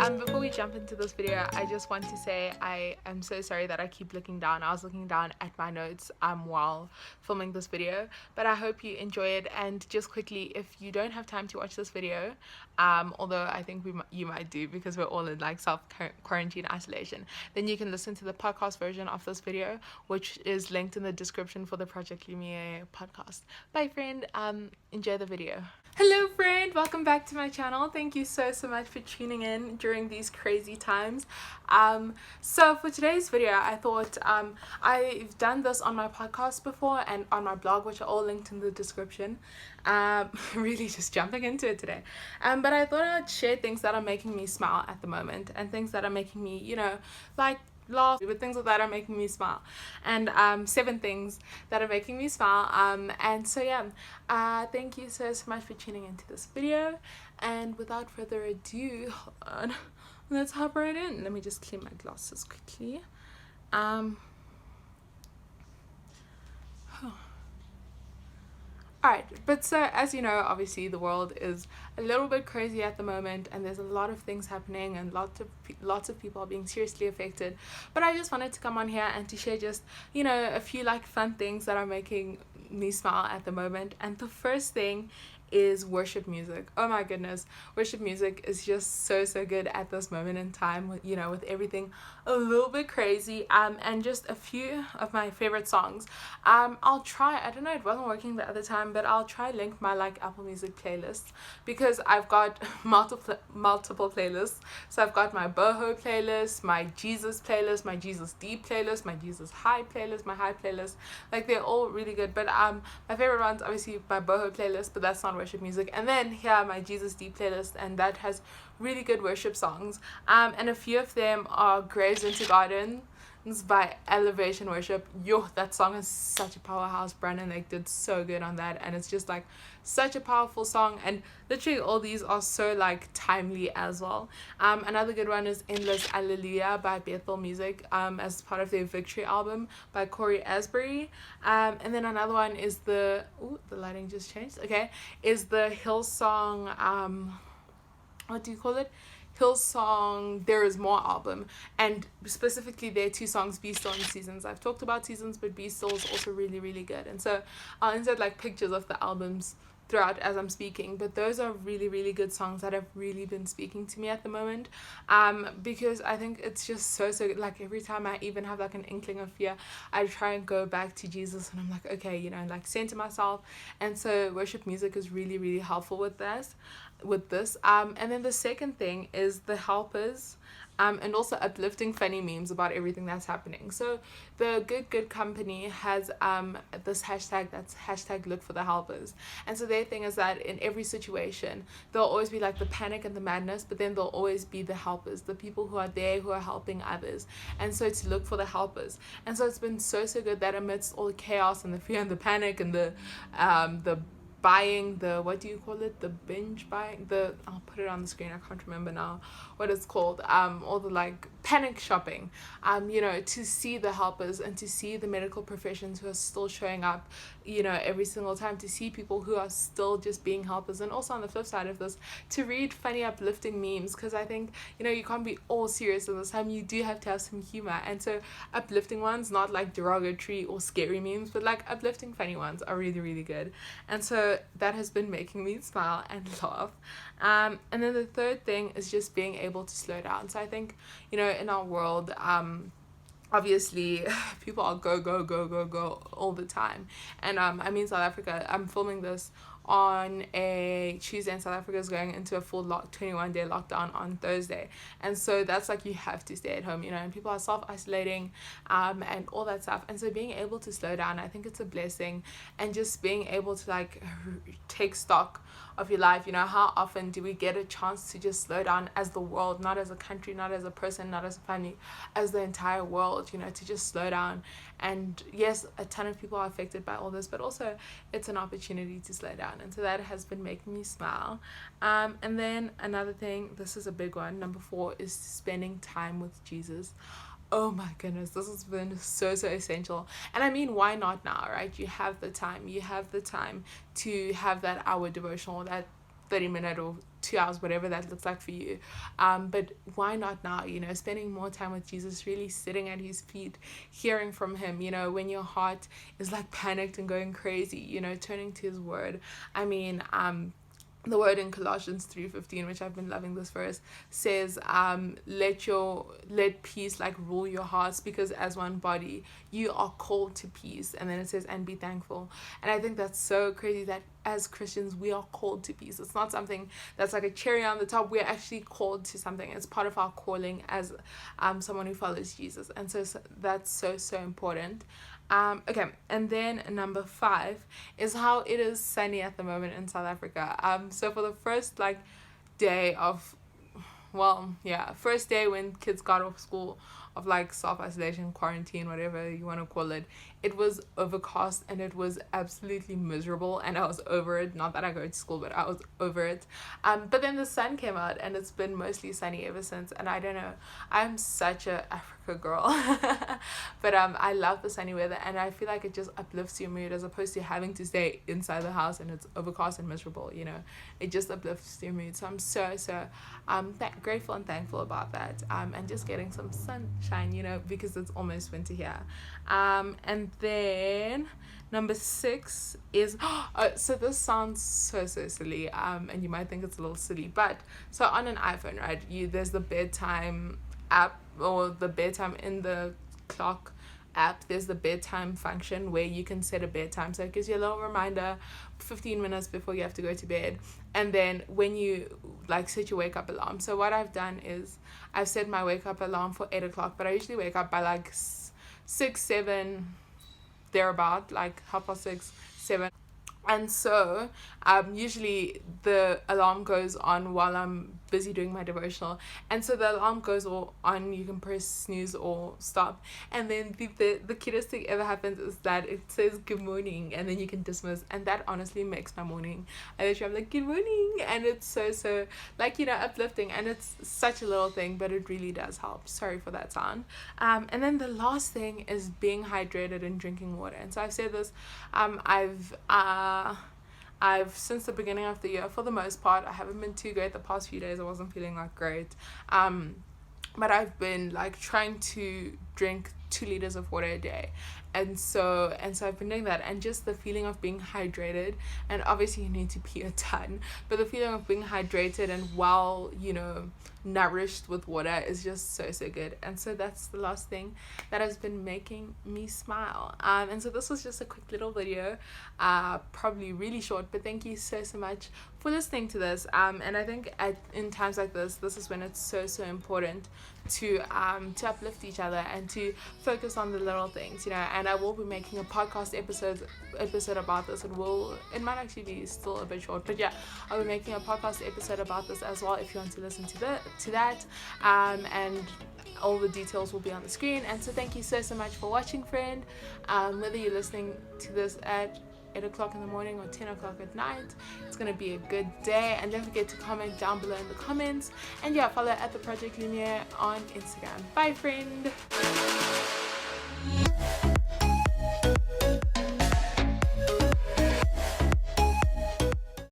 Before we jump into this video, I just want to say I am so sorry that I keep looking down. I was looking down at my notes while filming this video, but I hope you enjoy it. And just quickly, if you don't have time to watch this video, although I think you might do because we're all in like self quarantine isolation, then you can listen to the podcast version of this video, which is linked in the description for the Project Lumiere podcast. Bye, friend. Enjoy the video. Hello, friend. Welcome back to my channel. Thank you so much for tuning in during these crazy times. So for today's video, I thought I've done this on my podcast before and on my blog, which are all linked in the description. Really just jumping into it today. But I thought I'd share things that are making me smile at the moment and things that are making me, like laugh, with things that are making me smile, and 7 things that are making me smile. And so yeah, thank you so much for tuning into this video, and without further ado, hold on, let's hop right in. Let me just clean my glasses quickly. Alright, but so as you know, obviously the world is a little bit crazy at the moment, and there's a lot of things happening, and lots of people are being seriously affected. But I just wanted to come on here and to share just a few like fun things that are making me smile at the moment. And the first thing is worship music. Oh my goodness, worship music is just so good at this moment in time, with everything a little bit crazy. And just a few of my favorite songs. I'll try, I don't know, it wasn't working the other time, but I'll try link my like Apple Music playlists, because I've got multiple playlists. So I've got my boho playlist, my Jesus playlist, my Jesus deep playlist, my Jesus high playlist, my high playlist. Like, they're all really good, but my favorite one's obviously my boho playlist, but that's not worship music. And then here my Jesus deep playlist, and that has really good worship songs, and a few of them are Graves into Gardens by Elevation Worship. That song is such a powerhouse. Brandon like did so good on that, and it's just like such a powerful song, and literally all these are so like timely as well. Another good one is Endless Alleluia by Bethel Music, as part of their Victory album by Corey Asbury. And then another one is the lighting just changed, is the Hillsong, what do you call it, Hillsong There Is More album, and specifically their 2 songs, Be Still and Seasons. I've talked about Seasons, but Be Still is also really good, and so I'll insert like pictures of the albums throughout as I'm speaking. But those are really good songs that have really been speaking to me at the moment, because I think it's just so like every time I even have like an inkling of fear, I try and go back to Jesus, and I'm like, okay, like center myself. And so worship music is really helpful with this. And then the second thing is the helpers, and also uplifting funny memes about everything that's happening. So the Good Company has this hashtag that's hashtag look for the helpers. And so their thing is that in every situation there'll always be like the panic and the madness, but then there'll always be the helpers, the people who are there who are helping others. And so to look for the helpers. And so it's been so good that amidst all the chaos and the fear and the panic and the buying, the what do you call it, the binge buying, I'll put it on the screen, I can't remember now what it's called, all the like panic shopping, to see the helpers and to see the medical professions who are still showing up every single time, to see people who are still just being helpers. And also on the flip side of this, to read funny uplifting memes, because I think you can't be all serious at this time. You do have to have some humor, and so uplifting ones, not like derogatory or scary memes, but like uplifting funny ones are really good. And so that has been making me smile and laugh. And then the third thing is just being able to slow down. So I think in our world, obviously people are go all the time, and South Africa, I'm filming this on a Tuesday, and South Africa is going into a full 21-day lockdown on Thursday. And so that's like, you have to stay at home, and people are self-isolating, and all that stuff. And so being able to slow down, I think it's a blessing. And just being able to like take stock of your life. How often do we get a chance to just slow down as the world, not as a country, not as a person, not as a family, as the entire world, to just slow down. And yes, a ton of people are affected by all this, but also it's an opportunity to slow down. And so that has been making me smile. And then another thing, this is a big one, number 4, is spending time with Jesus. Oh my goodness, this has been so essential. And I mean, why not now, right? You have the time to have that hour devotional, that 30 minutes or 2 hours, whatever that looks like for you. But why not now? Spending more time with Jesus, really sitting at his feet, hearing from him. When your heart is like panicked and going crazy, turning to his word. I mean, the word in Colossians 3:15, which I've been loving this verse, says, let peace like rule your hearts, because as one body you are called to peace. And then it says, and be thankful. And I think that's so crazy that as Christians we are called to peace. It's not something that's like a cherry on the top. We're actually called to something. It's part of our calling as someone who follows Jesus. And so that's so important. Okay, and then number 5 is how it is sunny at the moment in South Africa. So for the first day of, first day when kids got off school, of self-isolation, quarantine, whatever you want to call it, it was overcast and it was absolutely miserable, and I was over it. Not that I go to school, but I was over it. But then the sun came out and it's been mostly sunny ever since, and I don't know, I'm such a Africa girl. But I love the sunny weather, and I feel like it just uplifts your mood as opposed to having to stay inside the house and it's overcast and miserable. It just uplifts your mood. So I'm so grateful and thankful about that, and just getting some sunshine, because it's almost winter here. And then number 6 is so this sounds so silly, and you might think it's a little silly, but so on an iPhone, right, there's the bedtime app, or the bedtime in the clock app. There's the bedtime function where you can set a bedtime, so it gives you a little reminder 15 minutes before you have to go to bed. And then when you set your wake up alarm, so what I've done is I've set my wake up alarm for 8 o'clock, but I usually wake up by 6, 7, thereabout, 6:30, 7. And so usually the alarm goes on while I'm busy doing my devotional, and so the alarm goes on, you can press snooze or stop, and then the cutest thing ever happens is that it says good morning, and then you can dismiss, and that honestly makes my morning. I'm like, good morning, and it's so uplifting, and it's such a little thing, but it really does help. Sorry for that sound. And then the last thing is being hydrated and drinking water. And so I've said this, I've since the beginning of the year, for the most part, I haven't been too great. The past few days I wasn't feeling great, but I've been trying to drink 2 liters of water a day, and so I've been doing that, and just the feeling of being hydrated, and obviously you need to pee a ton, but the feeling of being hydrated and well nourished with water is just so good. And so that's the last thing that has been making me smile. And so this was just a quick little video, probably really short, but thank you so much for listening to this. And I think in times like this is when it's so important to uplift each other and to focus on the little things, and I will be making a podcast episode about this. It might actually be still a bit short, but yeah, I'll be making a podcast episode about this as well if you want to listen to that, and all the details will be on the screen. And so thank you so much for watching, friend. Whether you're listening to this at 8 o'clock in the morning or 10 o'clock at night, it's gonna be a good day. And don't forget to comment down below in the comments, and follow at the Project Lumiere on Instagram. Bye, friend.